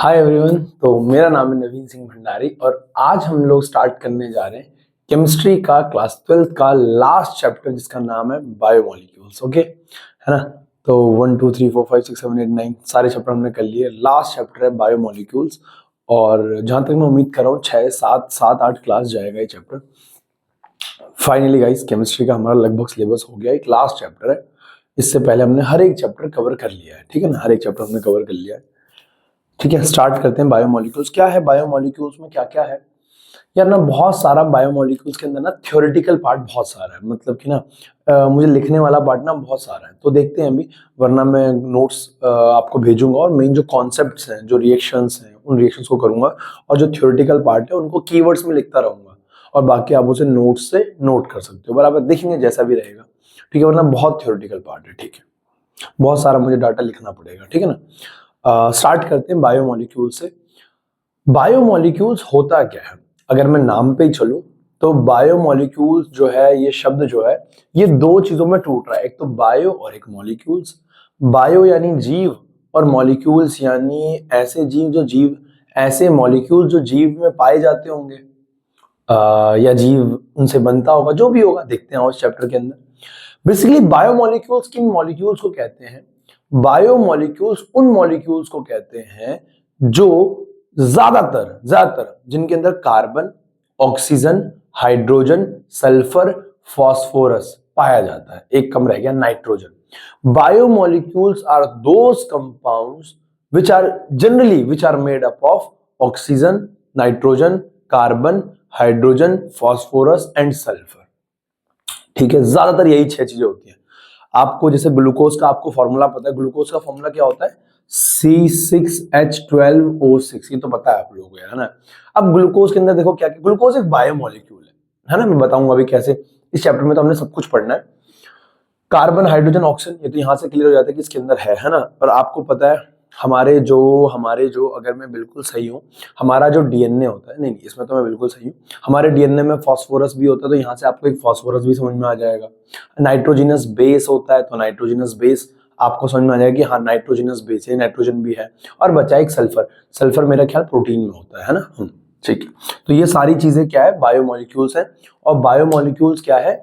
Hi everyone. तो मेरा नाम है नवीन सिंह भंडारी और आज हम लोग स्टार्ट करने जा रहे हैं केमिस्ट्री का क्लास 12th का लास्ट चैप्टर जिसका नाम है बायोमोलिक्यूल्स। ओके, है ना। तो 1 2 3 4 5 6 7 8 9 सारे चैप्टर हमने कर लिए। लास्ट चैप्टर है बायोमोलिक्यूल्स और जहां तक मैं उम्मीद कर रहा हूँ 6 7 7 8 क्लास जाएगा ये चैप्टर। फाइनली गाइस केमिस्ट्री का हमारा लगभग सिलेबस हो गया। एक लास्ट चैप्टर है, इससे पहले हमने हर एक चैप्टर कवर कर लिया है। ठीक है ना, हर एक चैप्टर हमने कवर कर लिया है। ठीक है, स्टार्ट करते हैं। बायोमोलिक्यूल्स क्या है, बायोमोलिक्यूल्स में क्या क्या है यार ना। बहुत सारा बायोमोलिक्यूल्स के अंदर ना थ्योरेटिकल पार्ट बहुत सारा है, मतलब कि ना मुझे लिखने वाला पार्ट ना बहुत सारा है। तो देखते हैं अभी, वरना मैं नोट्स आपको भेजूंगा और मेन जो कॉन्सेप्ट्स हैं, जो रिएक्शंस हैं, उन रिएक्शंस को करूंगा और जो थ्योरेटिकल पार्ट है उनको कीवर्ड्स में लिखता रहूंगा और बाकी आप उसे नोट्स से नोट कर सकते हो। बराबर, देखेंगे जैसा भी रहेगा। ठीक है, वरना बहुत थ्योरेटिकल पार्ट है। ठीक है, बहुत सारा मुझे डाटा लिखना पड़ेगा। ठीक है ना। स्टार्ट करते हैं बायोमोलिक्यूल से। बायोमोलिक्यूल्स होता क्या है, अगर मैं नाम पे ही चलूं तो बायोमोलिक्यूल्स जो है, ये शब्द जो है ये दो चीजों में टूट रहा है, एक तो बायो और एक मॉलिक्यूल्स। बायो यानी जीव और मॉलिक्यूल्स यानी ऐसे जीव जो जीव ऐसे मॉलिक्यूल जो जीव में पाए जाते होंगे या जीव उनसे बनता होगा, जो भी होगा देखते हैं उस चैप्टर के अंदर। बेसिकली बायोमोलिक्यूल्स किन मॉलिक्यूल्स को कहते हैं? बायोमोलिक्यूल्स उन मॉलिक्यूल्स को कहते हैं जो ज्यादातर ज्यादातर जिनके अंदर carbon, oxygen, hydrogen, sulphur, phosphorus पाया जाता है। एक कम रह गया, nitrogen. Biomolecules are those compounds which are made up of oxygen, nitrogen, carbon, hydrogen, phosphorus and sulphur. ठीक है, ज्यादातर यही 6 चीजें होती हैं। आपको जैसे ग्लूकोज का आपको फॉर्मूला पता है, ग्लूकोज का फॉर्मूला क्या होता है? C6H12O6, ये तो पता है आप लोगों को, है ना। अब ग्लूकोज के अंदर देखो क्या, ग्लूकोज एक बायोमोलिक्यूल है ना। मैं बताऊंगा अभी कैसे, इस चैप्टर में तो हमने सब कुछ पढ़ना है। कार्बन, हाइड्रोजन, ऑक्सीजन, ये तो यहां से क्लियर हो जाता है कि इसके अंदर है ना। पर आपको पता है हमारे जो अगर मैं बिल्कुल सही हूँ, हमारा जो डीएनए होता है, नहीं इसमें तो मैं बिल्कुल सही हूँ, हमारे डीएनए में फास्फोरस भी होता है, तो यहाँ से आपको एक फास्फोरस भी समझ में आ जाएगा। नाइट्रोजिनस बेस होता है, तो नाइट्रोजिनस बेस आपको समझ में आ जाएगा कि हाँ नाइट्रोजिनस बेस है, नाइट्रोजन भी है। और बचा एक सल्फर, सल्फर मेरा ख्याल प्रोटीन में होता है ना। ठीक है, तो ये सारी चीजें क्या है, बायोमोलिक्यूल्स है। और बायोमोलिक्यूल्स क्या है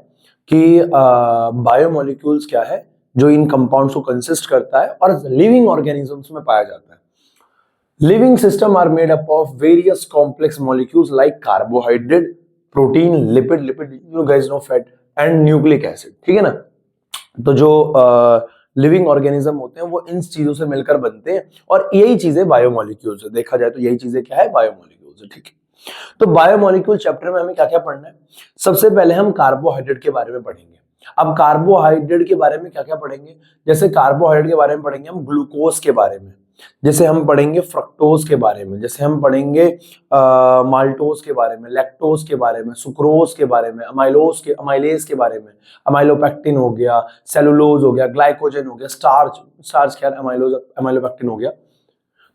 कि बायोमोलिक्यूल्स क्या है, जो इन कंपाउंड्स को कंसिस्ट करता है और लिविंग ऑर्गेनिजम्स में पाया जाता है। Living system are made up of various complex molecules like carbohydrate, protein, lipid you guys know, fat and nucleic acid. ठीक है ना। तो जो लिविंग ऑर्गेनिज्म होते हैं वो इन चीजों से मिलकर बनते हैं और यही चीजें बायोमोलिक्यूल्स है। देखा जाए तो यही चीजें क्या है, बायोमोलिक्यूल्स है। ठीक है, तो बायोमोलिक्यूल चैप्टर में हमें क्या क्या पढ़ना है? सबसे पहले हम कार्बोहाइड्रेट के बारे में पढ़ेंगे। अब कार्बोहाइड्रेट के बारे में क्या क्या पढ़ेंगे? जैसे कार्बोहाइड्रेट के बारे में पढ़ेंगे हम ग्लूकोज के बारे में, जैसे हम पढ़ेंगे फ्रक्टोज के बारे में, जैसे हम पढ़ेंगे माल्टोज के बारे में, लैक्टोज के बारे में, सुक्रोज के बारे में, अमाइलेज के बारे में, अमाइलोपेक्टिन हो गया, सेलुलोज हो गया, ग्लाइकोजन हो गया, स्टार्च क्या है, अमाइलोपेक्टिन हो गया।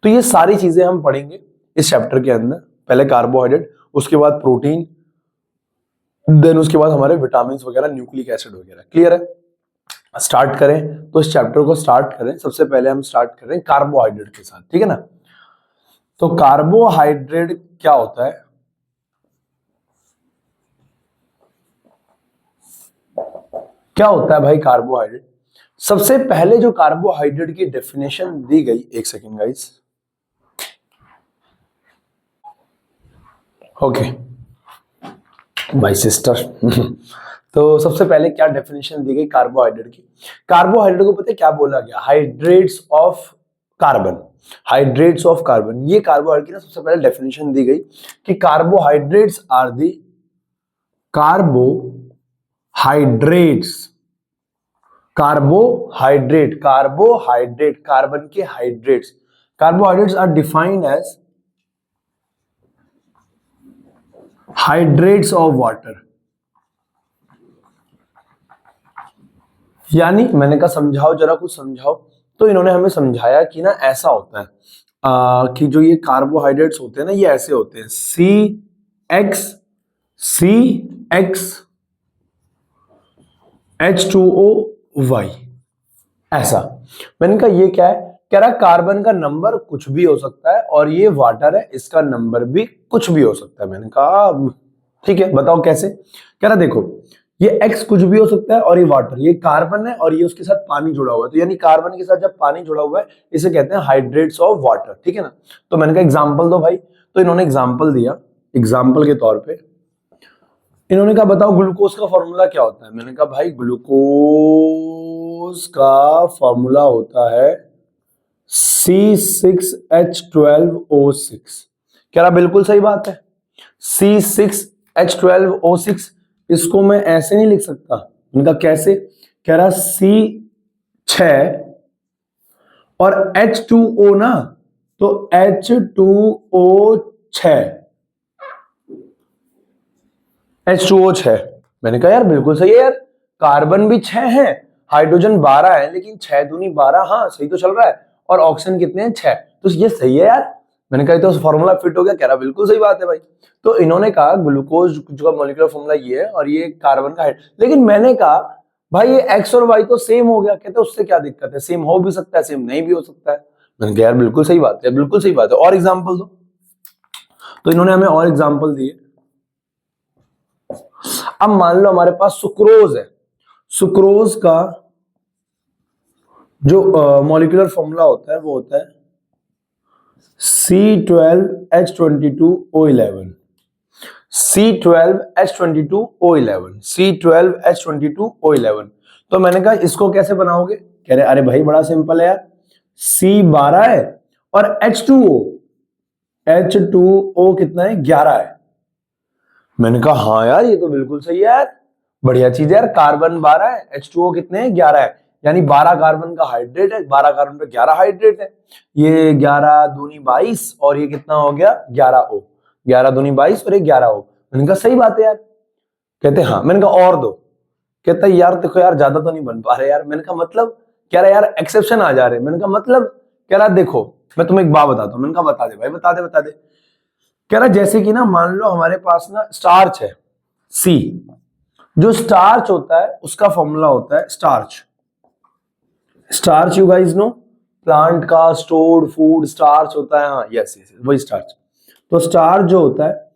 तो ये सारी चीजें हम पढ़ेंगे इस चैप्टर के अंदर। पहले कार्बोहाइड्रेट, उसके बाद प्रोटीन, देन उसके बाद हमारे विटामिन वगैरह, न्यूक्लिक एसिड वगैरह। क्लियर है? स्टार्ट करें तो इस चैप्टर को स्टार्ट करें। सबसे पहले हम स्टार्ट कर रहे हैं कार्बोहाइड्रेट के साथ। ठीक है ना। तो कार्बोहाइड्रेट क्या होता है? क्या होता है भाई कार्बोहाइड्रेट? सबसे पहले जो कार्बोहाइड्रेट की डेफिनेशन दी गई, एक second guys, okay my sister. तो सबसे पहले क्या डेफिनेशन दी गई कार्बोहाइड्रेट की? कार्बोहाइड्रेट को पता है क्या बोला गया? Hydrates of carbon. Hydrates of carbon, ये कार्बोहाइड्रेट की ना सबसे पहले डेफिनेशन दी गई कि carbohydrates are the carbohydrates, carbohydrate carbon के hydrates, carbohydrates are defined as hydrates of water. यानी मैंने कहा समझाओ जरा, कुछ समझाओ। तो इन्होंने हमें समझाया कि ना ऐसा होता है कि जो ये कार्बोहाइड्रेट्स होते हैं ना, ये ऐसे होते हैं, CHH2O, ऐसा। मैंने कहा ये क्या है कह रहा कार्बन का नंबर कुछ भी हो सकता है और ये वाटर है, इसका नंबर भी कुछ भी हो सकता है। मैंने कहा ठीक है, बताओ कैसे। कह रहा देखो ये X कुछ भी हो सकता है और ये वाटर, ये कार्बन है और ये उसके साथ पानी जुड़ा हुआ है, तो यानी कार्बन के साथ जब पानी जुड़ा हुआ है इसे कहते हैं हाइड्रेट्स ऑफ वाटर, ठीक है ना। तो मैंने कहा एग्जाम्पल दो भाई, तो इन्होंने एग्जाम्पल दिया। एग्जाम्पल के तौर पे इन्होंने कहा बताओ ग्लूकोज का फॉर्मूला क्या होता है। मैंने कहा भाई ग्लूकोज का फॉर्मूला होता है C6H12O6। कह रहा बिल्कुल सही बात है, C6H12O6 इसको मैं ऐसे नहीं लिख सकता। उनका कैसे, कह रहा C6 और H2O ना, तो H2O6। मैंने कहा यार बिल्कुल सही है यार, कार्बन भी 6 है, हाइड्रोजन 12 है, लेकिन 6 दूनी 12, हाँ सही तो चल रहा है, और ऑक्सीजन कितने हैं 6, तो ये सही है यार। मैंने कहा तो फॉर्मूला फिट हो गया। कह रहा बिल्कुल सही बात है भाई। तो इन्होंने कहा ग्लूकोज का मॉलिक्यूलर फॉर्मूला ये है और ये कार्बन का है, लेकिन मैंने कहा भाई ये एक्स और वाई तो सेम हो गया। कहते उससे क्या दिक्कत है, सेम हो भी सकता है, सेम नहीं भी हो सकता है। मैंने कहा यार बिल्कुल सही बात है, बिल्कुल सही बात है, और एग्जाम्पल दो। तो इन्होंने हमें और एग्जाम्पल दिए। अब मान लो हमारे पास सुक्रोज है, सुक्रोज का जो मॉलिक्यूलर फॉर्मूला होता है वो होता है C12H22O11, C12H22O11, C12H22O11। तो मैंने कहा इसको कैसे बनाओगे। कह रहे अरे भाई बड़ा सिंपल है यार, C12 है और H2O कितना है 11 है। मैंने कहा हाँ यार ये तो बिल्कुल सही है यार, बढ़िया चीज है यार, कार्बन 12 है, H2O कितने हैं 11 है, यानी 12 कार्बन का हाइड्रेट है, 12 कार्बन पे 11 हाइड्रेट है। ये 11 दूनी 22 और ये कितना हो गया 11O, 11 दूनी 22 और ये 11O। मैंने कहा सही बात है यार। कहते हाँ। मैंने कहा और दो। कहता यार देखो यार ज्यादा तो नहीं बन पा रहे यार। मैंने कहा मतलब, कह रहा यार एक्सेप्शन आ जा रहे। मैंने कहा मतलब, कह रहा देखो मैं तुम्हें एक बात बताता हूँ। मैंने कहा बता दे भाई, बता दे बता दे। कह रहा जैसे कि ना मान लो हमारे पास ना स्टार्च है C, जो स्टार्च होता है उसका फॉर्मूला होता है starch. Starch you guys know, plant का स्टोर्ड फूड स्टार्च होता है, हाँ यस यस वही स्टार्च। तो स्टार्च जो होता है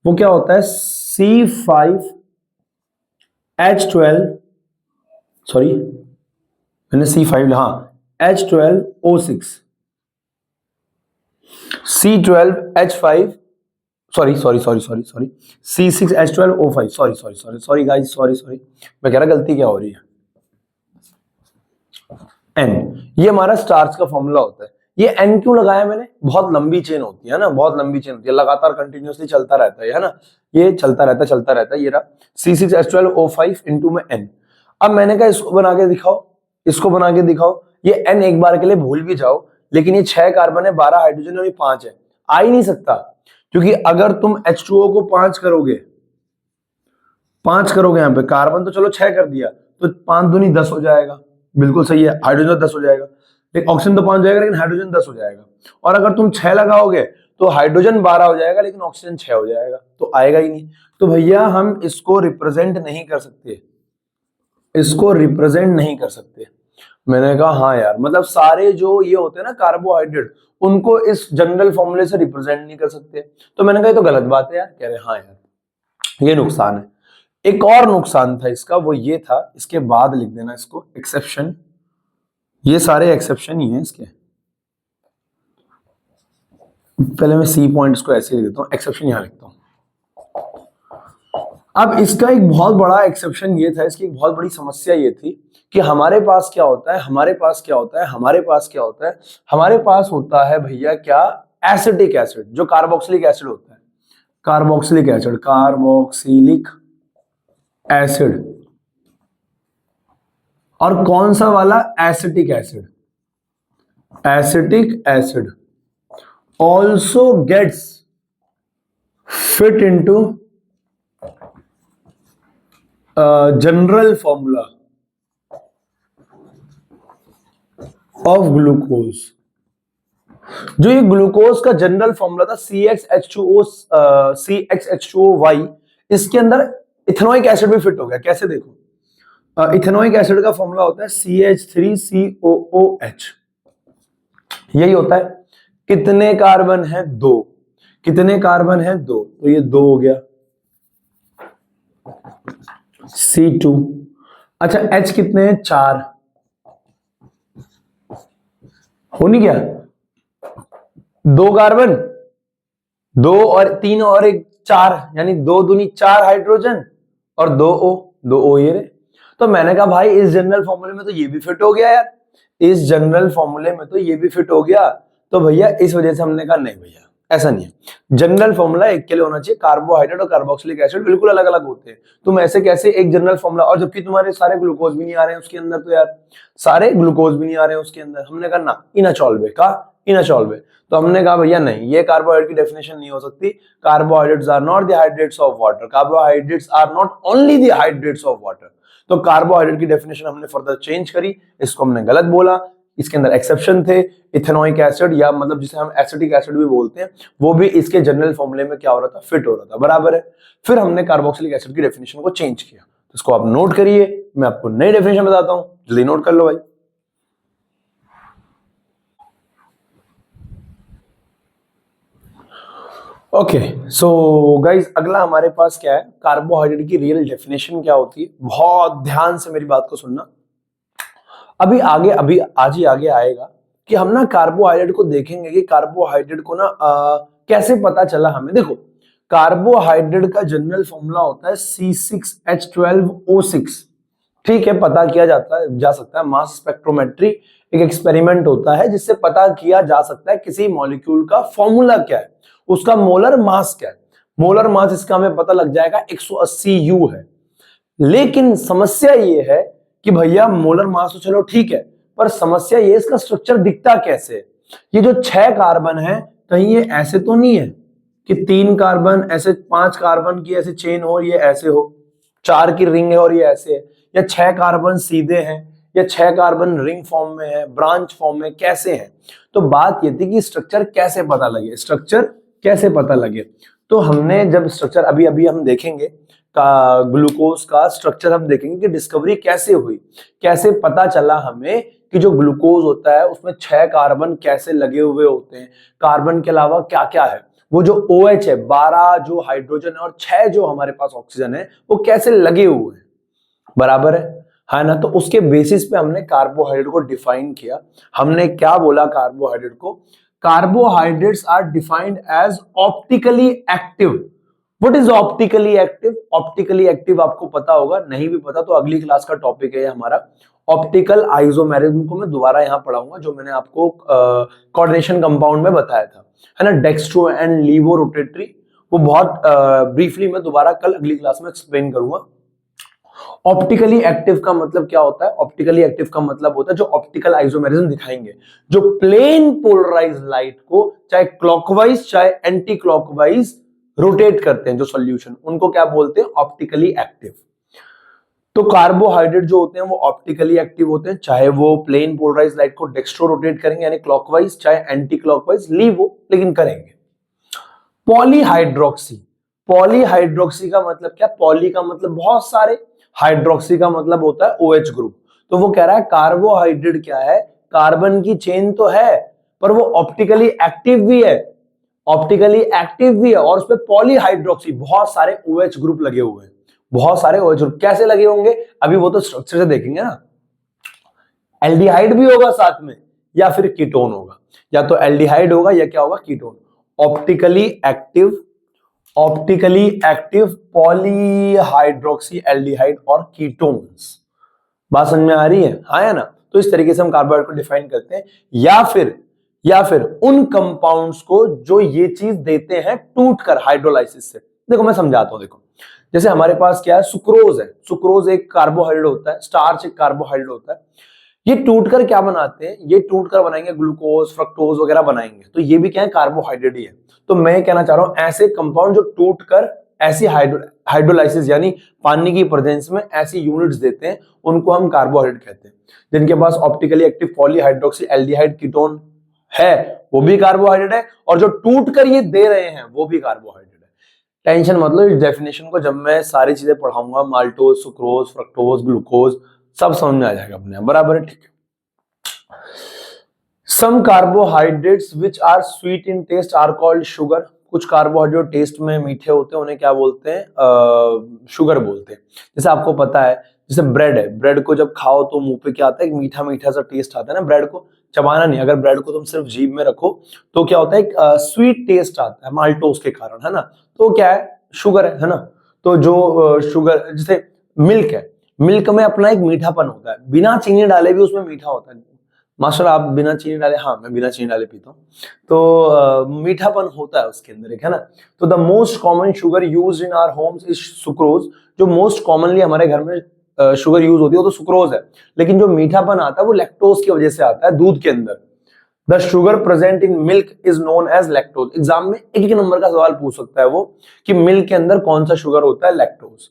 वो क्या होता है C5H12, सॉरी मैंने C5, हाँ H12O6, C12H5, sorry C6H12O5, sorry guys, sorry मैं कह रहा गलती क्या हो रही है, N। ये हमारा स्टार्च का फॉर्मूला होता है। ये N क्यों लगाया मैंने, बहुत लंबी चेन होती है ना, बहुत लंबी चेन होती है, लगातार कंटिन्यूअसली चलता रहता है ना, ये चलता रहता है। ये रहा C6H12O5 इंटू में N। अब मैंने कहा इसको बना के दिखाओ, इसको बना के दिखाओ। ये N एक बार के लिए भूल भी जाओ, लेकिन ये 6 कार्बन है, 12 हाइड्रोजन और ये 5 है, आ ही नहीं सकता, क्योंकि अगर तुम H2O को 5 करोगे, 5 करोगे यहाँ पे, कार्बन तो चलो 6 कर दिया, तो 5 दूनी 10 हो जाएगा, बिल्कुल सही है, हाइड्रोजन 10 हो जाएगा, लेकिन ऑक्सीजन तो 5 हो जाएगा लेकिन हाइड्रोजन 10 हो जाएगा। और अगर तुम 6 लगाओगे तो हाइड्रोजन 12 हो जाएगा लेकिन ऑक्सीजन 6 हो जाएगा, तो आएगा ही नहीं। तो भैया हम इसको रिप्रेजेंट नहीं कर सकते, इसको रिप्रेजेंट नहीं कर सकते। मैंने कहा हाँ यार, मतलब सारे जो ये होते हैं ना कार्बोहाइड्रेट, उनको इस जनरल फॉर्मूले से रिप्रेजेंट नहीं कर सकते। तो मैंने कहा ये तो गलत बात है यार। कह रहे हाँ यार ये नुकसान है। एक और नुकसान था इसका, वो ये था, इसके बाद लिख देना इसको एक्सेप्शन, ये सारे एक्सेप्शन ही हैं इसके। पहले मैं सी पॉइंट इसको ऐसे लिख देता हूं, एक्सेप्शन यहां लिखता हूं। अब इसका एक बहुत बड़ा एक्सेप्शन ये था, इसकी एक बहुत बड़ी समस्या ये थी कि हमारे पास क्या होता है, हमारे पास होता है भैया क्या, एसिटिक एसिड, जो कार्बोक्सिलिक एसिड होता है, कार्बोक्सिलिक एसिड। और कौन सा वाला, acetic acid also gets fit into general formula of glucose। जो ये ग्लूकोज का जनरल फॉर्मूला था CXH2OY, इसके अंदर इथेनोइक एसिड भी फिट हो गया। कैसे देखो, इथेनोइक एसिड का फॉर्मूला होता है CH3COOH, यही होता है। कितने कार्बन है? 2। कितने कार्बन है? 2, तो ये 2 हो गया C2। अच्छा H कितने हैं? 4। हो नहीं गया? 2 कार्बन, 2 और 3 और 1 4, यानी 2 दूनी 4 हाइड्रोजन और 2 O। 2 O ये रहे। तो मैंने कहा भाई इस जनरल फॉर्मूले में तो ये भी फिट हो गया यार, इस जनरल फॉर्मूले में तो ये भी फिट हो गया। तो भैया इस वजह से हमने कहा नहीं भैया ऐसा नहीं है, जनरल फॉर्मूला एक के लिए होना चाहिए। कार्बोहाइड्रेट और कार्बोक्सिलिक एसिड बिल्कुल अलग अलग होते हैं, तुम ऐसे कैसे एक जनरल फॉर्मूला, और जबकि तुम्हारे सारे ग्लूकोज भी नहीं आ रहे हैं उसके अंदर, तो यार सारे ग्लूकोज भी नहीं आ रहे हैं उसके अंदर। हमने कहा ना इनसॉल्वे का इनसॉल्वे, तो हमने कहा भैया नहीं ये कार्बोहाइड्रेट की डेफिनेशन नहीं हो सकती। Carbohydrates are not the hydrates of water, carbohydrates are not only the hydrates of water. तो कार्बोहाइड्रेट की डेफिनेशन हमने फर्दर चेंज करी, इसको हमने गलत बोला, इसके अंदर एक्सेप्शन थे। इथेनोइक एसिड या मतलब जिसे हम एसिटिक एसिड भी बोलते हैं, वो भी इसके जनरल फॉर्मूले में क्या हो रहा था? फिट हो रहा था, बराबर है। फिर हमने कार्बोक्सिलिक एसिड की डेफिनेशन को चेंज किया, तो इसको आप नोट करिए, मैं आपको नई डेफिनेशन बताता हूं, जल्दी नोट कर लो भाई। ओके सो गाइज अगला हमारे पास क्या है? कार्बोहाइड्रेट की रियल डेफिनेशन क्या होती है? बहुत ध्यान से मेरी बात को सुनना, अभी आज ही आगे आएगा कि हम ना कार्बोहाइड्रेट को देखेंगे कि कार्बोहाइड्रेट को ना कैसे पता चला हमें। देखो कार्बोहाइड्रेट का जनरल फॉर्मूला होता है C6H12O6, ठीक है, पता किया जा सकता है मास स्पेक्ट्रोमेट्री एक एक्सपेरिमेंट होता है जिससे पता किया जा सकता है किसी मॉलिक्यूल का फॉर्मूला क्या है, उसका मोलर मास क्या है। मोलर मास इसका हमें पता लग जाएगा 180 U है। लेकिन समस्या ये है कि भैया मोलर मास तो चलो ठीक है, पर समस्या ये इसका स्ट्रक्चर दिखता कैसे है? ये जो 6 कार्बन है कहीं ये ऐसे तो नहीं है कि 3 कार्बन ऐसे 5 कार्बन की ऐसे चेन हो और ये ऐसे हो, 4 की रिंग है और ये ऐसे है, या 6 कार्बन सीधे हैं, या 6 कार्बन रिंग फॉर्म में है, ब्रांच फॉर्म में, कैसे है? तो बात ये थी कि स्ट्रक्चर कैसे पता लगे, स्ट्रक्चर कैसे पता लगे। तो हमने जब स्ट्रक्चर अभी अभी हम देखेंगे का ग्लूकोज का स्ट्रक्चर हम देखेंगे कि डिस्कवरी कैसे हुई, कैसे पता चला हमें कि जो ग्लूकोज होता है उसमें 6 कार्बन कैसे लगे हुए होते हैं, कार्बन के अलावा क्या क्या है, वो जो OH है 12 जो हाइड्रोजन और 6 जो हमारे पास ऑक्सीजन है वो कैसे लगे हुए हैं, बराबर है ना। तो उसके बेसिस पे हमने कार्बोहाइड्रेट को डिफाइन किया। हमने क्या बोला कार्बोहाइड्रेट को? Carbohydrates are defined as optically active. What is optically active? Optically active आपको पता होगा, नहीं भी पता तो अगली क्लास का टॉपिक है हमारा ऑप्टिकल आइसोमेरिज्म को मैं दोबारा यहां पढ़ाऊंगा, जो मैंने आपको कोऑर्डिनेशन कंपाउंड में बताया था, है ना, डेक्स्ट्रो एंड लीवो रोटेटरी। वो बहुत ब्रीफली मैं दोबारा कल अगली क्लास में एक्सप्लेन करूंगा। ऑप्टिकली एक्टिव का मतलब क्या होता है? ऑप्टिकली एक्टिव का मतलब होता है जो ऑप्टिकल आइसोमेरिज्म दिखाएंगे, जो प्लेन पोलराइज लाइट को चाहे क्लॉकवाइज चाहे एंटी क्लॉकवाइज रोटेट करते हैं जो सॉल्यूशन, उनको क्या बोलते हैं? Optically active. तो कार्बोहाइड्रेट जो होते हैं वो ऑप्टिकली एक्टिव होते हैं, चाहे वो प्लेन पोलराइज लाइट को डेक्स्ट्रो रोटेट करेंगे यानी क्लॉकवाइज, चाहे एंटी क्लॉकवाइज लीवो, लेकिन करेंगे। पॉलीहाइड्रोक्सी, पॉलीहाइड्रोक्सी का मतलब क्या? पॉली का मतलब बहुत सारे, हाइड्रोक्सी का मतलब होता है OH ग्रुप। तो वो कह रहा है कार्बोहाइड्रेट क्या है? कार्बन की चेन तो है पर वो ऑप्टिकली एक्टिव भी है, ऑप्टिकली एक्टिव भी है, और उसपे पॉलीहाइड्रोक्सी बहुत सारे OH ग्रुप लगे हुए हैं, बहुत सारे OH ग्रुप कैसे लगे होंगे अभी वो तो स्ट्रक्चर से देखेंगे ना। एल्डिहाइड भी होगा साथ में या फिर कीटोन होगा, या तो एल्डिहाइड होगा या क्या होगा? Ketone. Optically active, optically active polyhydroxy aldehyde और कीटोन्स। बात समझ में आ रही है? हाँ या ना? तो इस तरीके से हम कार्बोहाइड्रेट को डिफाइन करते हैं, या फिर उन कंपाउंड्स को जो ये चीज देते हैं टूटकर हाइड्रोलाइसिस से। देखो मैं समझाता हूं, देखो जैसे हमारे पास क्या है? सुक्रोज है, सुक्रोज एक कार्बोहाइड्रेट होता है, स्टार्च एक कार्बोहाइड्रेट होता है। ये टूटकर क्या बनाते हैं? ये टूटकर बनाएंगे ग्लूकोज, फ्रक्टोज वगैरह बनाएंगे, तो ये भी क्या है? कार्बोहाइड्रेट ही है। तो मैं कहना चाह रहा हूं ऐसे कंपाउंड जो टूटकर ऐसी हाइड्रोलाइसिस यानी पानी की प्रेजेंस में ऐसी यूनिट्स देते हैं, उनको हम कार्बोहाइड्रेट कहते हैं। जिनके पास optically active polyhydroxy aldehyde ketone है वो भी कार्बोहाइड्रेट है, और जो टूटकर ये दे रहे हैं वो भी कार्बोहाइड्रेट है। टेंशन मतलब इस डेफिनेशन को जब मैं सारी चीजें पढ़ाऊंगा, माल्टोज, सुक्रोज, फ्रक्टोज, ग्लूकोज, सब समझ में आ जाएगा अपने आप, बराबर है? ठीक है। Some carbohydrates which are sweet in taste are called sugar. कुछ कार्बोहाइड्रेट टेस्ट में मीठे होते हैं उन्हें क्या बोलते हैं? शुगर बोलते हैं। जैसे आपको पता है, जैसे ब्रेड है, ब्रेड को जब खाओ तो मुंह पे क्या आता है? एक मीठा मीठा सा टेस्ट आता है ना। ब्रेड को चबाना नहीं, अगर ब्रेड को तुम सिर्फ जीभ में रखो तो क्या होता है? एक स्वीट टेस्ट आता है माल्टोस के कारण, है ना। तो क्या है? शुगर है ना। तो जो शुगर, जैसे मिल्क है, मिल्क में अपना एक मीठापन होता है, बिना चीनी डाले भी उसमें मीठा होता है। मास्टर आप बिना चीनी डाले? हाँ, मैं बिना चीनी डाले पीता हूँ। तो मीठापन होता है उसके अंदर एक, है ना। तो the most common sugar use in our homes is sucrose. जो मोस्ट कॉमनली हमारे घर में शुगर यूज होती है वो तो सुक्रोज है, लेकिन जो मीठापन आता है वो लैक्टोज की वजह से आता है, दूध के अंदर। The sugar present in milk is known as lactose. Exam में एक एक नंबर का सवाल पूछ सकता है वो कि मिल्क के अंदर कौन सा शुगर होता है? Lactose.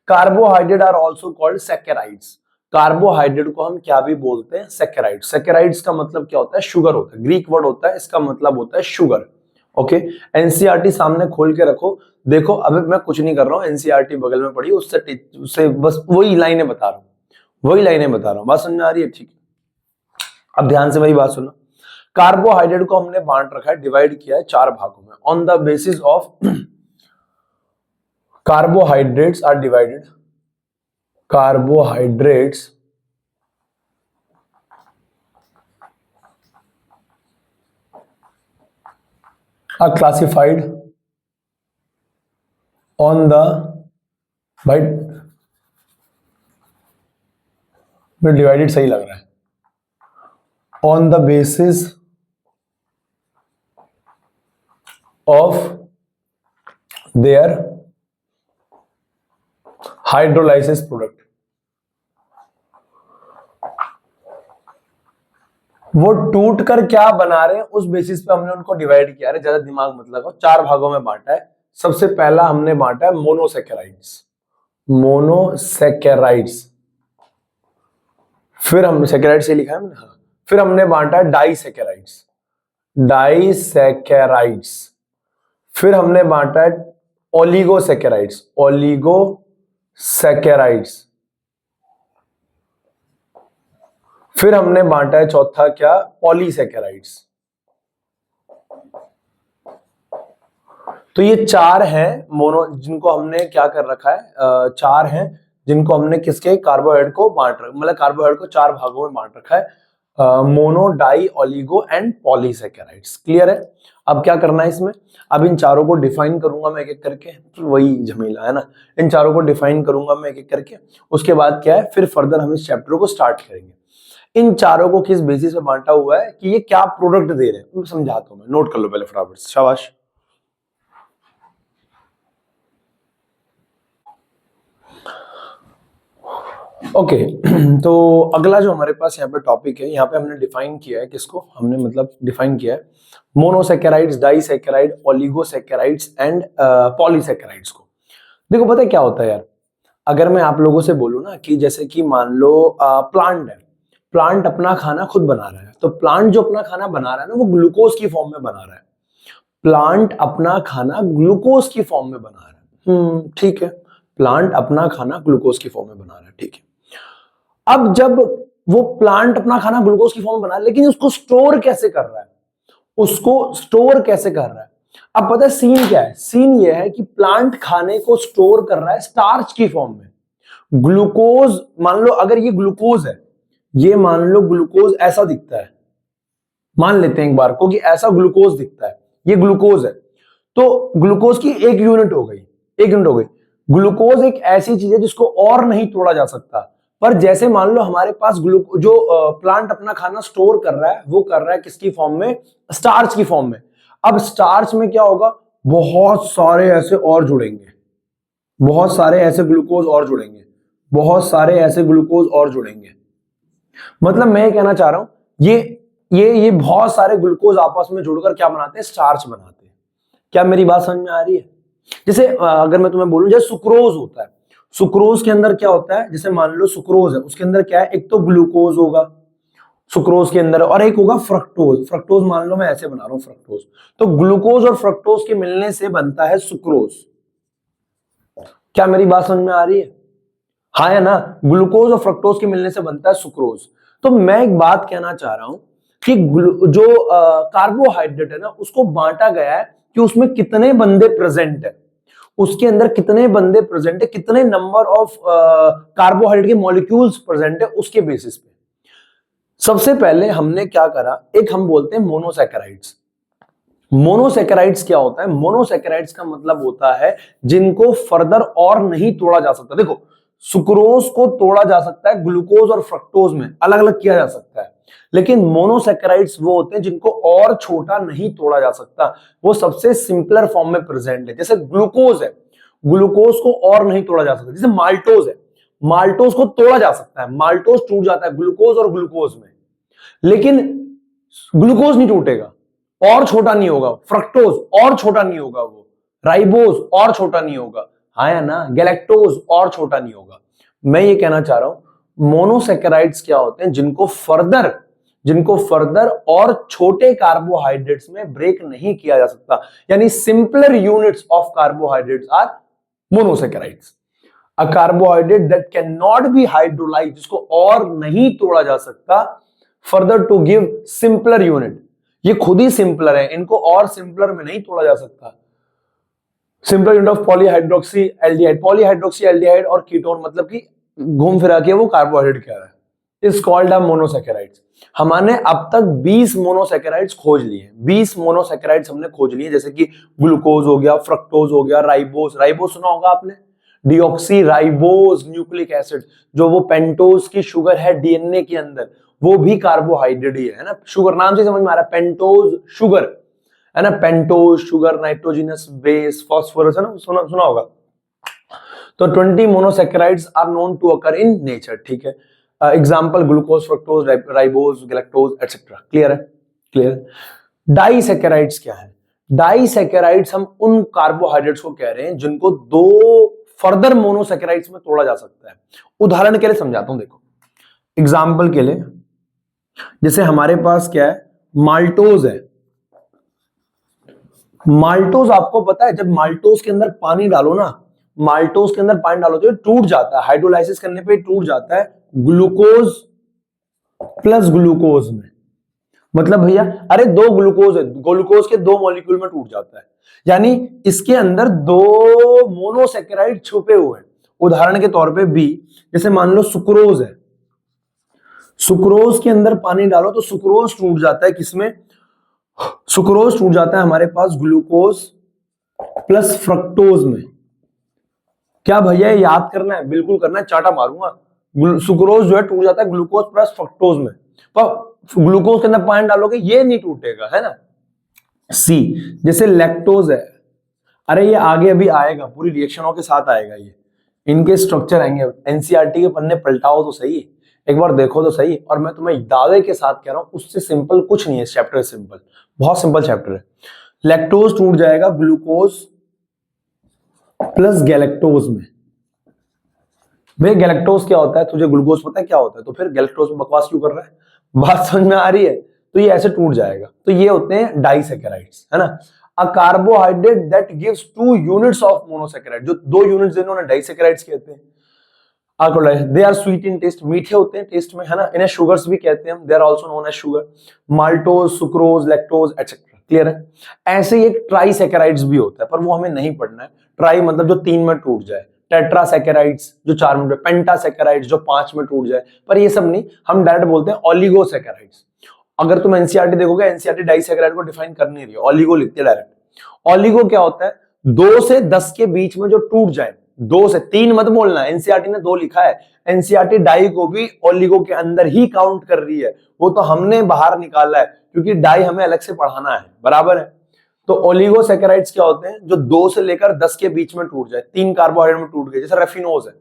Carbohydrate are also called saccharides. Carbohydrate को हम क्या भी बोलते हैं? सैकेराइड्स। सैकेराइड्स का मतलब क्या होता है? शुगर होता है, ग्रीक वर्ड होता है, इसका मतलब होता है शुगर। ओके, एनसीईआरटी सामने खोल के रखो, देखो अभी मैं कुछ नहीं कर रहा हूँ, एनसीईआरटी बगल में पड़ी, उससे बस वही लाइनें बता रहा हूँ, वही लाइनें बता रहा हूँ। बात समझ में आ रही है? ठीक है, अब ध्यान से मेरी बात सुनो। कार्बोहाइड्रेट को हमने बांट रखा है, डिवाइड किया है 4 भागों में। On the basis of carbohydrates are divided, carbohydrates are classified on the, भाई डिवाइडेड सही लग रहा है, on the basis of their hydrolysis product। वो टूट कर क्या बना रहे हैं उस बेसिस पे हमने उनको डिवाइड किया है। ज्यादा दिमाग मत लगाओ, 4 भागों में बांटा है। सबसे पहला हमने बांटा है मोनोसैकेराइड्स, मोनोसैकेराइड्स। फिर हमने सैकेराइड से लिखा है हमने, हाँ। फिर हमने बांटा है डाइसैकेराइड्स, डाइसैकेराइड्स। फिर हमने बांटा है ओलिगोसैकेराइड्स, ओलिगोसैकेराइड्स। फिर हमने बांटा है चौथा क्या? पॉलीसैकेराइड्स। तो ये 4 हैं मोनो, जिनको हमने क्या कर रखा है? 4 हैं जिनको हमने किसके? कार्बोहाइड्रेट को बांट रखा, मतलब कार्बोहाइड्रेट को 4 भागों में बांट रखा है, mono, di, oligo and polysaccharides. Clear है? अब क्या करना है इसमें? अब इन चारों को डिफाइन करूंगा मैं एक एक करके, तो वही झमेला है ना। इन चारों को डिफाइन करूंगा मैं एक एक करके, उसके बाद क्या है, फिर फर्दर हम इस चैप्टर को स्टार्ट करेंगे। इन चारों को किस बेसिस पे बांटा हुआ है कि ये क्या प्रोडक्ट दे रहे हैं, समझाता हूं मैं, नोट कर लो पहले फटाफट, शाबाश। ओके तो अगला जो हमारे पास यहाँ पे टॉपिक है, यहाँ पे हमने डिफाइन किया है किसको? हमने मतलब डिफाइन किया है monosaccharides, disaccharide, oligosaccharides and polysaccharides को। देखो पता है क्या होता है यार, अगर मैं आप लोगों से बोलूं ना कि जैसे कि मान लो प्लांट है, प्लांट अपना खाना खुद बना रहा है, तो प्लांट जो अपना खाना बना रहा है ना वो ग्लूकोज की फॉर्म में बना रहा है। प्लांट अपना खाना ग्लूकोज की फॉर्म में बना रहा है, ठीक है, प्लांट अपना खाना ग्लूकोज की फॉर्म में बना रहा है, ठीक है। अब जब वो प्लांट अपना खाना ग्लूकोज की फॉर्म में बना रहा है, लेकिन उसको स्टोर कैसे कर रहा है? उसको स्टोर कैसे कर रहा है? अब पता है सीन क्या है? सीन ये है कि प्लांट खाने को स्टोर कर रहा है स्टार्च की फॉर्म में। ग्लूकोज, मान लो अगर ये ग्लूकोज है, ये मान लो ग्लूकोज ऐसा दिखता है, मान लेते हैं एक बार को कि ऐसा ग्लूकोज दिखता है, ये ग्लूकोज है, तो ग्लूकोज की एक यूनिट हो गई, एक यूनिट हो गई। ग्लूकोज एक ऐसी चीज है जिसको और नहीं तोड़ा जा सकता, पर जैसे मान लो हमारे पास जो प्लांट अपना खाना स्टोर कर रहा है वो कर रहा है किसकी फॉर्म में? स्टार्च की फॉर्म में। अब स्टार्च में क्या होगा? बहुत सारे ऐसे और जुड़ेंगे, बहुत सारे ऐसे ग्लूकोज और जुड़ेंगे, बहुत सारे ऐसे ग्लूकोज और जुड़ेंगे। मतलब मैं कहना चाह रहा हूं ये बहुत सारे ग्लूकोज आपस में जुड़कर क्या बनाते हैं? स्टार्च बनाते हैं। क्या मेरी बात समझ में आ रही है? जैसे अगर मैं तुम्हें बोलूं जैसे सुक्रोज होता है, सुक्रोज के अंदर क्या होता है? जैसे मान लो सुक्रोज है, उसके अंदर क्या है? एक तो ग्लूकोज होगा सुक्रोज के अंदर, और एक होगा फ्रक्टोज। फ्रक्टोज मान लो मैं ऐसे बना रहा हूं फ्रक्टोज, तो ग्लूकोज और फ्रक्टोज के मिलने से बनता है सुक्रोज। क्या मेरी बात समझ में आ रही है? हाँ या ना? ग्लूकोज और फ्रक्टोज के मिलने से बनता है सुक्रोज। तो मैं एक बात कहना चाह रहा हूं कि जो कार्बोहाइड्रेट है ना उसको बांटा गया है कि उसमें कितने बंदे प्रेजेंट है, उसके अंदर कितने बंदे प्रेजेंट है, कितने नंबर ऑफ कार्बोहाइड्रेट के मॉलिक्यूल्स प्रेजेंट है, उसके बेसिस पे सबसे पहले हमने क्या करा, एक हम बोलते हैं मोनोसैकेराइड्स। मोनोसैकेराइड्स क्या होता है? मोनोसैकेराइड्स का मतलब होता है जिनको फर्दर और नहीं तोड़ा जा सकता। देखो सुक्रोज को तोड़ा जा सकता है ग्लूकोज और फ्रक्टोज में अलग अलग किया जा सकता है, लेकिन मोनोसैकेराइड्स वो होते हैं जिनको और छोटा नहीं तोड़ा जा सकता, वो सबसे सिंपलर फॉर्म में प्रेजेंट है। जैसे ग्लूकोज है, ग्लूकोज को और नहीं तोड़ा जा सकता। जैसे माल्टोज है, माल्टोज को तोड़ा जा सकता है, माल्टोज टूट जाता है ग्लूकोज और ग्लूकोज में, लेकिन ग्लूकोज नहीं टूटेगा, और छोटा नहीं होगा। फ्रक्टोज और छोटा नहीं होगा, वो राइबोज और छोटा नहीं होगा, हाँ या ना, गैलेक्टोज और छोटा नहीं होगा। मैं ये कहना चाह रहा हूं मोनोसैकेराइड्स क्या होते हैं जिनको फर्दर और छोटे कार्बोहाइड्रेट्स में ब्रेक नहीं किया जा सकता, यानी simpler units of carbohydrates are monosaccharides. A carbohydrate that can not be hydrolysed, जिसको और नहीं तोड़ा जा सकता, further to give simpler unit. ये खुद ही सिंपलर है, इनको और सिंपलर में नहीं तोड़ा जा सकता। Simpler unit of polyhydroxy aldehyde, polyhydroxy aldehyde और कीटोन, मतलब कि घूम फिरा के वो कार्बोहाइड्रेट कह रहा है, इज कॉल्ड अ मोनोसैकेराइड्स। हमने अब तक 20 मोनोसैकेराइड्स खोज लिए, 20 मोनोसैकेराइड्स हमने खोज लिए, जैसे कि ग्लूकोज हो गया, फ्रक्टोज हो गया, राइबोज, राइबोज सुना होगा आपने, डिऑक्सी राइबोज न्यूक्लिक एसिड, जो वो पेंटोज की शुगर है डीएनए के अंदर, वो भी कार्बोहाइड्रेट ही है ना। शुगर नाम से समझ में आ रहा है, पेंटोज शुगर है ना, pentose sugar, nitrogenous base, phosphorus, है ना, सुना होगा। तो 20 monosaccharides are known to occur in nature, ठीक है। Example glucose, fructose, ribose, galactose etcetera. Clear है? क्लियर। डाइसैकेराइड्स क्या है? डाइसैकेराइड्स हम उन कार्बोहाइड्रेट्स को कह रहे हैं जिनको दो फर्दर मोनोसैकेराइड्स में तोड़ा जा सकता है। उदाहरण के लिए समझाता हूं, देखो एग्जांपल के लिए, जैसे हमारे पास क्या है, माल्टोज है। माल्टोज आपको पता है, जब माल्टोज के अंदर पानी डालो ना, माल्टोज के अंदर पानी डालो तो ये टूट जाता है, हाइड्रोलाइसिस करने पे टूट जाता है ग्लूकोज प्लस ग्लूकोज में। मतलब भैया अरे दो ग्लूकोज है, ग्लूकोज के दो मॉलिक्यूल में टूट जाता है, यानी इसके अंदर दो मोनोसैकेराइड छुपे हुए हैं। उदाहरण के तौर पे बी, जैसे मान लो सुक्रोज है, सुक्रोज के अंदर पानी डालो तो सुक्रोज टूट जाता है, किसमें? सुक्रोज टूट जाता है हमारे पास ग्लूकोज प्लस फ्रक्टोज में। क्या भैया याद करना है? बिल्कुल करना है, चाटा मारूंगा। सुक्रोज जो है टूट जाता है ग्लूकोज प्लस फ्रक्टोज में, पर ग्लूकोज के अंदर पानी डालोगे ये नहीं टूटेगा, है ना। सी, जैसे लैक्टोज है, अरे ये आगे अभी आएगा, पूरी रिएक्शनों के साथ आएगा, ये इनके स्ट्रक्चर आएंगे। एनसीईआरटी के पन्ने पलटाओ तो सही, एक बार देखो तो सही, और मैं तुम्हें दावे के साथ कह रहा हूं उससे सिंपल कुछ नहीं है, चैप्टर सिंपल, बहुत सिंपल चैप्टर है। लैक्टोज टूट जाएगा ग्लूकोज प्लस गैलेक्टोज में। भाई गैलेक्टोज क्या होता है? तुझे ग्लूकोज पता है क्या होता है, तो फिर गैलेक्टोज में बकवास क्यों कर रहा है? बात समझ में आ रही है? तो ये ऐसे टूट जाएगा। तो ये होते हैं डाइसैकेराइड्स, है ना। A carbohydrate that gives 2 units of monosaccharide, जो 2 यूनिट्स देने उन्हें डाइसैकेराइड्स कहते हैं। They are sweet in taste, मीठे होते हैं टेस्ट में, है ना। इन्हें शुगर्स भी कहते हैं हम, they are also known as sugar. Maltose, sucrose, lactose etcetera. Clear है? ऐसे ही एक ट्राइसैकेराइड्स भी होता है, पर वो हमें नहीं पढ़ना है। ट्राई मतलब जो 3 में टूट जाए, टेट्रासैकेराइड्स जो 4 में, पेंटासैकेराइड्स जो 5 में टूट जाए, पर ये सब नहीं, हम डायरेक्ट बोलते हैं ओलिगोसैकेराइड्स। अगर तुम एनसीईआरटी देखोगे, एनसीईआरटी डाइसैकेराइड को डिफाइन कर नहीं रही है, ओलिगो लिखते हैं डायरेक्ट। ओलिगो क्या होता है? 2 से 10 के बीच में जो टूट जाए, 2 से 3 मत बोलना, एनसीईआरटी ने 2 लिखा है। एनसीईआरटी डाई को भी ओलिगो के अंदर ही काउंट कर रही है, वो तो हमने बाहर निकाला है क्योंकि डाई हमें अलग से पढ़ाना है, बराबर है। तो ओलिगोसैकेराइड्स क्या होते हैं? जो 2 से लेकर 10 के बीच में टूट जाए, 3 कार्बोहाइड्रेट में टूट गए, जैसे रेफिनोज है,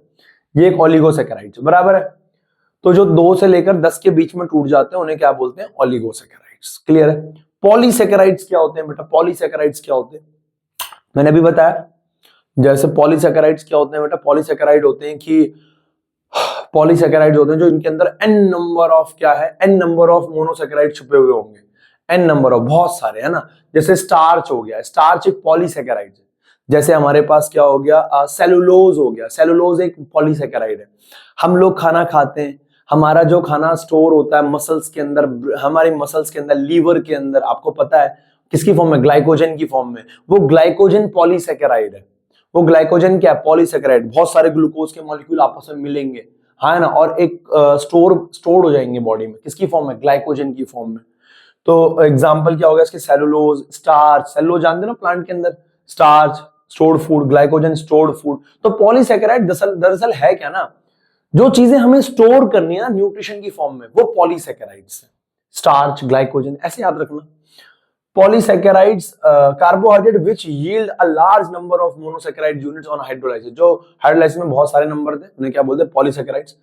ये एक ओलिगोसैकेराइड, बराबर है। तो जो 2 से लेकर 10 के बीच में टूट जाते हैं उन्हें क्या बोलते हैं? ओलिगोसैकेराइड्स। क्लियर है? पॉलीसैकेराइड्स क्या होते हैं बेटा? पॉलीसैकेराइड्स क्या होते हैं मैंने अभी बताया। जैसे पॉलीसैकेराइड्स क्या होते हैं बेटा? पॉलीसैकेराइड होते हैं कि पॉलीसैकेराइड्स होते हैं जो इनके अंदर n नंबर ऑफ क्या है, n नंबर ऑफ मोनोसैकेराइड छुपे हुए होंगे, n नंबर ऑफ, बहुत सारे, है ना। जैसे स्टार्च हो गया, स्टार्च एक पॉलीसैकेराइड है। जैसे हमारे पास क्या हो गया, सेलुलोज हो गया, सेलुलोज एक पॉलीसैकेराइड है। हम लोग खाना खाते हैं, हमारा जो खाना स्टोर होता है मसल्स के अंदर, हमारी मसल्स के अंदर, लीवर के अंदर, आपको पता है किसकी फॉर्म में, ग्लाइकोजन की फॉर्म में। वो ग्लाइकोजन पॉलीसेकेराइड है। वो ग्लाइकोजन क्या है, पॉलीसेकेराइड। बहुत सारे ग्लूकोज के मॉलिक्यूल आपस में मिलेंगे, हाँ ना, और एक स्टोर हो जाएंगे बॉडी में, किसकी फॉर्म में, ग्लाइकोजन की फॉर्म में। तो एग्जांपल क्या होगा इसके, सेलुलोज, स्टार्च। सेलुलोज जानते हो ना प्लांट के अंदर, starch stored food, glycogen stored food. तो पॉलीसेकेराइड दरअसल है क्या ना, जो चीजें हमें स्टोर करनी है ना न्यूट्रिशन की फॉर्म में, वो पॉलीसेकेराइड्स है। स्टार्च, ग्लाइकोजन, ऐसे याद रखना। Polysaccharides carbohydrate which yield a large number of monosaccharide units on hydrolysis. जो हाइड्रोलाइसिस में बहुत सारे नंबर थे, उन्हें क्या बोलते हैं, polysaccharides.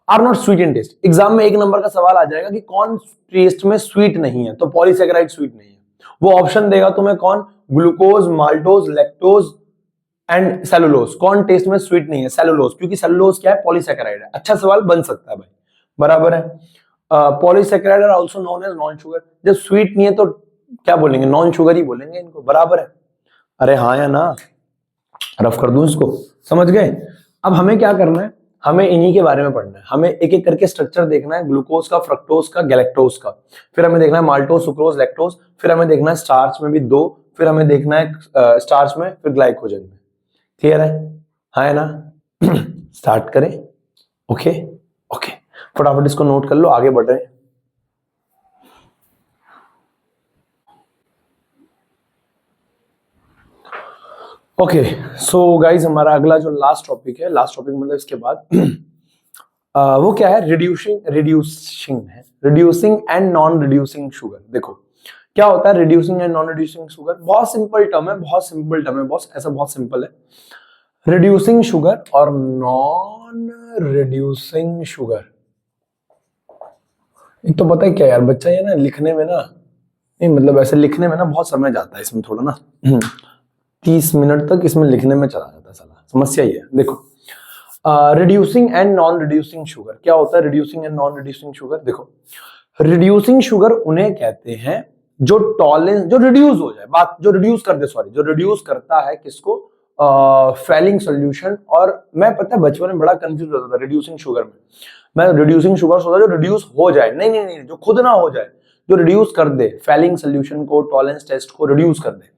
Are not sweet in taste. Exam में एक नंबर का सवाल आ जाएगा कि कौन टेस्ट में स्वीट नहीं है, तो पॉलीसेकेराइड स्वीट नहीं है। वो ऑप्शन देगा तुम्हें कौन, glucose, maltose, lactose and cellulose. कौन टेस्ट में स्वीट नहीं है, सेलुलोज, क्योंकि सेलुलोज क्या है, पॉलीसेकेराइड है। अच्छा सवाल बन सकता है भाई, बराबर है। Polysaccharide are also known as non sugar. जब स्वीट नहीं है तो क्या बोलेंगे, नॉन शुगर ही बोलेंगे इनको, बराबर है। अरे हाँ या ना, रफ कर दूं इसको, समझ गए। अब हमें क्या करना है, हमें इन्हीं के बारे में पढ़ना है। हमें एक एक करके स्ट्रक्चर देखना है, ग्लूकोज का, फ्रक्टोज का, गैलेक्टोज का। फिर हमें देखना है माल्टोज, सुक्रोज, लैक्टोज। फिर हमें देखना है स्टार्च में भी दो। फिर हमें देखना है स्टार्च में, फिर ग्लाइकोजन में। क्लियर है, हाँ है ना। स्टार्ट करें, ओके ओके, फटाफट इसको नोट कर लो, आगे बढ़ रहे हैं। ओके सो गाइज, हमारा अगला जो लास्ट टॉपिक है, लास्ट टॉपिक मतलब इसके बाद वो क्या है, reducing and non reducing sugar. देखो क्या होता है reducing and non reducing sugar, बहुत सिंपल टर्म है, बहुत सिंपल टर्म है बॉस, ऐसा बहुत सिंपल है। रिड्यूसिंग शुगर और नॉन रिड्यूसिंग शुगर, एक तो पता है क्या यार, बच्चा ये ना लिखने में ना, नहीं मतलब ऐसे लिखने में ना बहुत समय जाता है इसमें, थोड़ा ना 30 मिनट तक इसमें लिखने में चला जाता है साला, समस्या ही है। देखो reducing and non reducing sugar, क्या होता है reducing and non reducing sugar. देखो रिड्यूसिंग शुगर उन्हें कहते हैं जो टॉलरेंस, जो रिड्यूस हो जाए, बात जो रिड्यूस कर दे, सॉरी, जो रिड्यूस करता है किसको, फेलिंग सोल्यूशन। और मैं पता है बचपन में बड़ा कंफ्यूज होता था रिड्यूसिंग शुगर में, मैं रिड्यूसिंग शुगर सोचा जो रिड्यूस हो जाए, नहीं नहीं नहीं, जो खुद ना हो जाए, जो रिड्यूस कर दे, फेलिंग सोल्यूशन को, टॉलरेंस टेस्ट को रिड्यूस कर दे।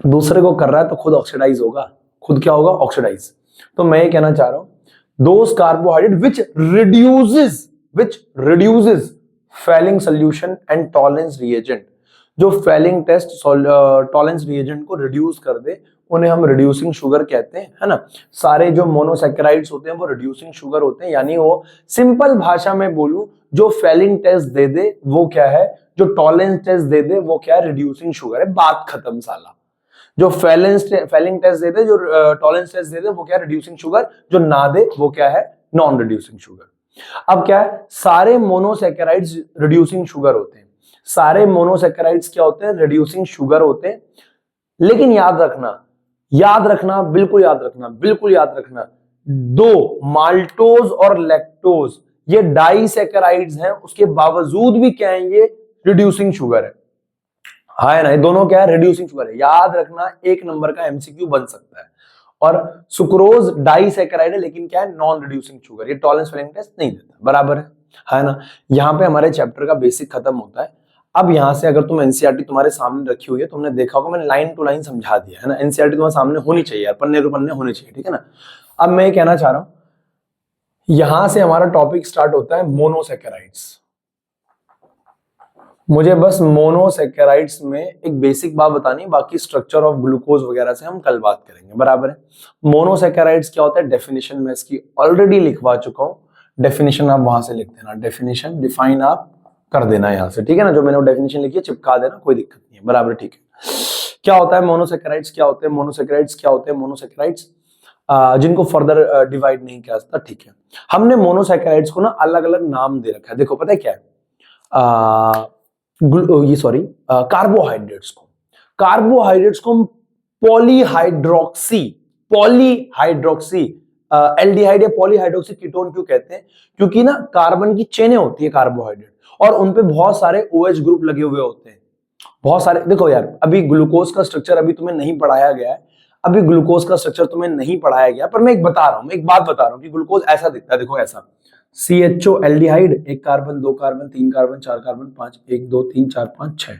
दूसरे को कर रहा है तो खुद ऑक्सीडाइज होगा, खुद क्या होगा, ऑक्सीडाइज। तो मैं ये कहना चाह रहा हूं, those carbohydrate which reduces Fehling solution and Tollens reagent, जो फैलिंग टेस्ट टॉलरेंस रिएजेंट को रिड्यूस कर दे, उन्हें हम रिड्यूसिंग शुगर कहते हैं, है ना। सारे जो मोनोसैकेराइड्स होते हैं वो रिड्यूसिंग शुगर होते हैं, यानी वो सिंपल भाषा में बोलूं, जो फैलिंग टेस्ट दे दे वो क्या है, जो टॉलरेंस टेस्ट दे दे वो क्या है, रिड्यूसिंग शुगर है, बात खत्म साला। जो फैलिंग टेस्ट दे दे, जो टॉलरेंस टेस्ट दे दे वो क्या है, रिड्यूसिंग शुगर। जो ना दे वो क्या है, नॉन रिड्यूसिंग शुगर। अब क्या है, सारे मोनोसैकेराइड्स रिड्यूसिंग शुगर होते हैं, सारे मोनोसैकेराइड्स क्या होते हैं, रिड्यूसिंग शुगर होते हैं। लेकिन याद रखना, याद रखना, बिल्कुल याद रखना, बिल्कुल याद रखना, दो माल्टोज और लैक्टोज ये डाइसैकेराइड्स हैं, उसके बावजूद भी क्या है, ये रिड्यूसिंग शुगर है। हाँ है ना, ये दोनों क्या है, रिड्यूसिंग शुगर है, याद रखना, एक नंबर का एमसीक्यू बन सकता है। और सुक्रोज डाइसैकेराइड है, लेकिन क्या है, नॉन रिड्यूसिंग शुगर, ये टॉलरेंस फैलिंग टेस्ट नहीं देता, बराबर है ना। यहाँ पे हमारे चैप्टर का बेसिक खत्म होता है। अब यहाँ से अगर तुम एनसीईआरटी तुम्हारे सामने रखी हुई है, तुमने देखा होगा मैंने लाइन टू लाइन समझा दिया है ना। एनसीईआरटी तुम्हारे सामने होनी चाहिए यार, पन्ने टू पन्ने होने चाहिए, ठीक है ना। अब मैं ये कहना चाह रहा हूं, यहां से हमारा टॉपिक स्टार्ट होता है मोनोसैकेराइड्स। मुझे बस मोनोसैकेराइड्स में एक बेसिक बात बतानी, बाकी स्ट्रक्चर ऑफ ग्लूकोज वगैरह से हम कल बात करेंगे, बराबर है। मोनोसैकेराइड्स क्या होता है, डेफिनेशन में इसकी ऑलरेडी लिखवा चुका हूं, डेफिनेशन आप वहां से लिख देना, डेफिनेशन डिफाइन आप कर देना यहां से, ठीक है ना। जो मैंने डेफिनेशन लिखी है चिपका देना, कोई दिक्कत नहीं है, बराबर, ठीक है। क्या होता है मोनोसैकेराइड्स, क्या होते हैं मोनोसैकेराइड्स, क्या होते हैं मोनोसैकेराइड्स, जिनको फर्दर डिवाइड नहीं किया जाता, ठीक है। हमने मोनोसैकेराइड्स को ना अलग अलग नाम दे रखा है, देखो पता है क्या है, ये सॉरी कार्बोहाइड्रेट्स को हम पॉलीहाइड्रोक्सी एल्डिहाइड या पॉलीहाइड्रोक्सी कीटोन क्यों कहते हैं, क्योंकि ना कार्बन की चेनें होती है कार्बोहाइड्रेट, और उनपे बहुत सारे OH ग्रुप लगे हुए होते हैं, बहुत सारे। देखो यार, अभी ग्लूकोज का स्ट्रक्चर अभी तुम्हें नहीं पढ़ाया गया है, अभी ग्लूकोज का स्ट्रक्चर तुम्हें नहीं पढ़ाया गया, पर मैं एक बात बता रहा हूं कि ग्लूकोज ऐसा दिखता है, देखो ऐसा, CHO एल्डिहाइड, एक कार्बन, दो कार्बन, तीन कार्बन, चार कार्बन, पांच, एक दो तीन चार पांच छह,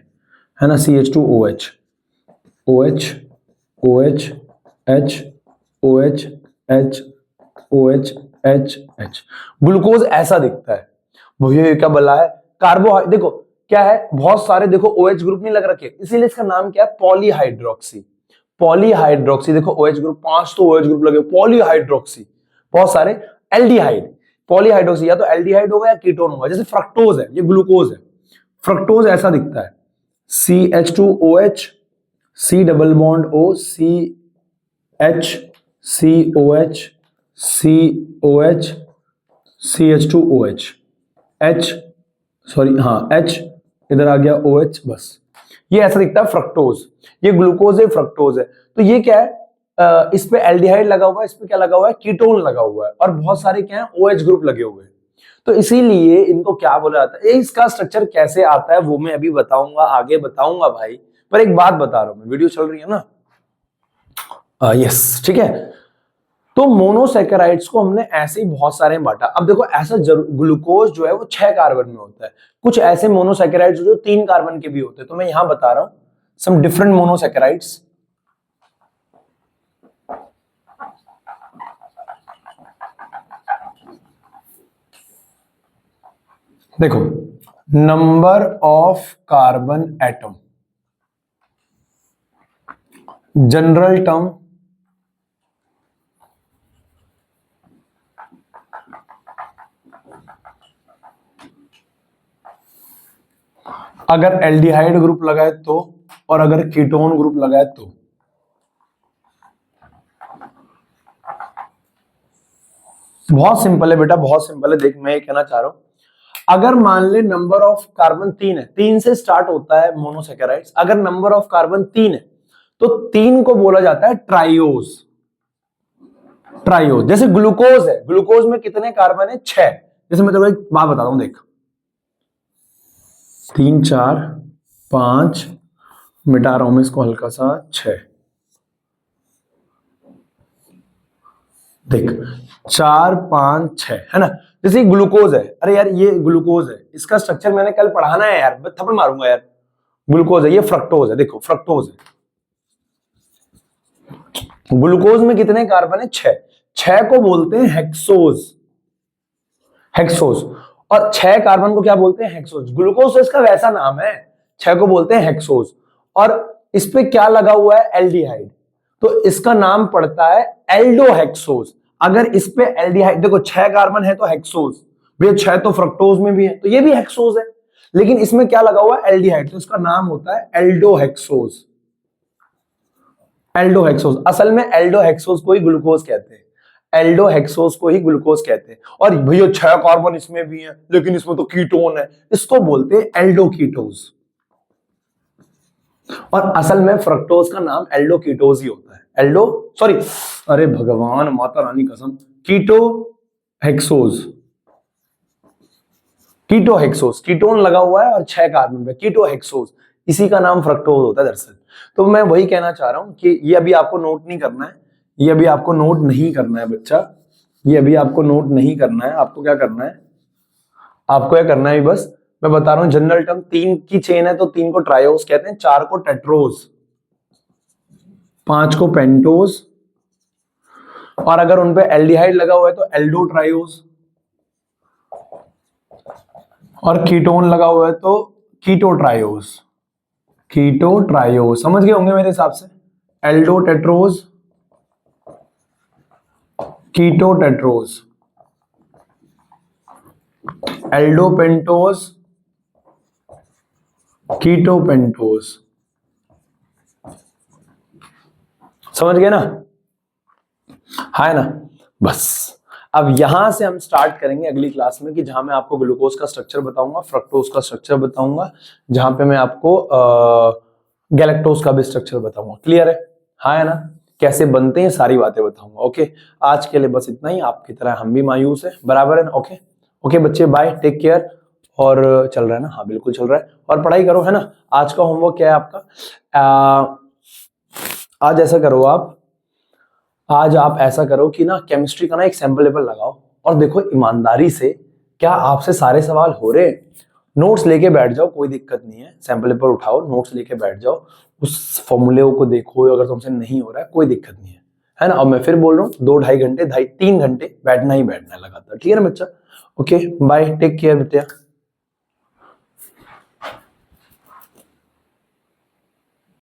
है ना। CH2OH, OH, OH, H, OH, H, OH, H, H। Glucose ऐसा दिखता है भैया, ये क्या बला है? कार्बोहाइड्रेट देखो क्या है, बहुत सारे देखो OH ग्रुप नहीं लग रखे, इसीलिए इसका नाम क्या है, पॉलीहाइड्रोक्सी। पॉलीहाइड्रोक्सी, देखो OH ग्रुप, 5 तो OH ग्रुप लगे, पॉलीहाइड्रोक्सी, बहुत सारे। एल्डिहाइड, पॉलीहाइड्रोक्सी या तो एल्डिहाइड होगा या कीटोन होगा, जैसे फ्रक्टोज है, ये ग्लूकोज है। फ्रक्टोज ऐसा दिखता है, CH2OH, C double bond O, CH, COH, COH, CH2OH, H, sorry हाँ H, इधर आ गया OH, बस ये ऐसा दिखता है फ्रक्टोज। ये ग्लूकोज है, फ्रक्टोज है। तो ये क्या है, इस पे एल्डिहाइड लगा हुआ है, इस पे क्या लगा हुआ है, कीटोन लगा हुआ है, और बहुत सारे क्या है, OH ग्रुप लगे हुए हैं। तो इसीलिए इनको क्या बोला जाता है, इसका स्ट्रक्चर कैसे आता है वो मैं अभी बताऊंगा, आगे बताऊंगा भाई। पर एक बात बता रहा हूं मैं, वीडियो चल रही है ना, यस ठीक है। तो मोनोसैकेराइड्स को हमने ऐसे ही बहुत सारे में बांटा। अब देखो ऐसा ग्लूकोज जो है वो 6 कार्बन में होता है, कुछ ऐसे मोनोसैकेराइड्स जो 3 कार्बन के भी होते हैं। तो मैं यहां बता रहा हूं सम डिफरेंट मोनोसैकेराइड्स। देखो, number of carbon atom, general term, अगर एल्डिहाइड ग्रुप लगाए तो, और अगर कीटोन ग्रुप लगाए तो। बहुत सिंपल है बेटा, बहुत सिंपल है। देख मैं ये कहना चाह रहा हूं, अगर मान ले नंबर ऑफ कार्बन 3 है, 3 से स्टार्ट होता है मोनोसैकेराइड्स, अगर नंबर ऑफ कार्बन 3 है तो 3 को बोला जाता है ट्राइओज। ट्राइओज, जैसे ग्लूकोज है, ग्लूकोज में कितने कार्बन है, 6। जैसे मैं तेरे को एक बात बताता हूं, देख 3 4 5, मिटा रहा हूं मैं इसको हल्का सा, 6, देख 4 5 6, है ना। जैसे ग्लूकोज है, अरे यार ये ग्लूकोज है, इसका स्ट्रक्चर मैंने कल पढ़ाना है यार, मैं थप्पड़ मारूंगा यार। ग्लूकोज है, ये फ्रक्टोज है, देखो फ्रक्टोज है। ग्लूकोज में कितने कार्बन है, 6। 6 को बोलते हैं हेक्सोज, हेक्सोज। और 6 कार्बन को क्या बोलते हैं, हेक्सोज। ग्लूकोज तो इसका वैसा नाम है, 6 को बोलते हैं हेक्सोज। और इस पे क्या लगा हुआ है, एल्डिहाइड, तो इसका नाम पड़ता है एल्डोहेक्सोज। अगर इस पे एल्डिहाइड, देखो 6 कार्बन है तो हेक्सोज, भैया 6 तो फ्रक्टोज में भी है तो ये भी हेक्सोज है, लेकिन इसमें क्या लगा हुआ है, एल्डिहाइड, तो इसका नाम होता है एल्डोहेक्सोज। एल्डोहेक्सोज, असल में एल्डोहेक्सोज को ही ग्लूकोज कहते हैं, एल्डोहेक्सोज को ही ग्लूकोज कहते हैं। और भैया 6 कार्बन इसमें भी है लेकिन इसमें तो कीटोन है, इसको बोलते हैं एल्डोकीटोज। और असल में फ्रक्टोज का नाम एल्डोकीटोज ही होता है, एल्डो सॉरी, अरे भगवान माता रानी कसम, keto hexose, keto hexose, ketone लगा हुआ है और 6 कार्बन पे, कीटो हेक्सोज, इसी का नाम फ्रक्टोज होता है दरअसल। तो मैं वही कहना चाह रहा हूं कि ये अभी आपको नोट नहीं करना है, ये अभी आपको नोट नहीं करना है बच्चा, ये अभी आपको नोट नहीं करना है। आपको क्या करना है, आपको क्या करना है, बस मैं बता रहा हूं जनरल टर्म। 3 की चेन है तो 3 को ट्रायोज कहते हैं, 4 को टेट्रोज, 5 को पेंटोज, और अगर उनपे एल्डिहाइड लगा हुआ है तो एल्डो ट्रायोज, और कीटोन लगा हुआ है तो कीटो ट्रायोज। कीटो ट्रायोज समझ गए होंगे मेरे हिसाब से, एल्डो टेट्रोज, कीटो टेट्रोज, एल्डो पेंटोज, कीटो पेंटोज, समझ गए ना, है ना। बस अब यहां से हम स्टार्ट करेंगे अगली क्लास में, कि जहां मैं आपको ग्लूकोज का स्ट्रक्चर बताऊंगा, फ्रक्टोज का स्ट्रक्चर बताऊंगा, जहां पे मैं आपको गैलेक्टोज का भी स्ट्रक्चर बताऊंगा। क्लियर है, हाँ है ना, कैसे बनते हैं सारी बातें बताऊंगा। ओके, आज के लिए बस इतना ही, आपकी तरह हम भी मायूस है, बराबर है ना। ओके ओके बच्चे, बाय, टेक केयर। और चल रहा है ना, हाँ बिल्कुल चल रहा है, और पढ़ाई करो, है ना। आज का होमवर्क क्या है आपका, आज ऐसा करो आप, आज आप ऐसा करो कि ना केमिस्ट्री का ना एक सैंपल पेपर लगाओ, और देखो ईमानदारी से क्या आपसे सारे सवाल हो रहे हैं, नोट्स लेके बैठ जाओ, कोई दिक्कत नहीं है, सैंपल पेपर उठाओ, नोट्स लेके बैठ जाओ, उस फॉर्मूले को देखो, अगर तुमसे नहीं हो रहा है कोई दिक्कत नहीं है ना। और मैं फिर बोल रहा हूँ 2-2.5 घंटे 3 घंटे बैठना ही बैठना है लगातार, ठीक है ना बच्चा। ओके बाय, टेक केयर बेटा।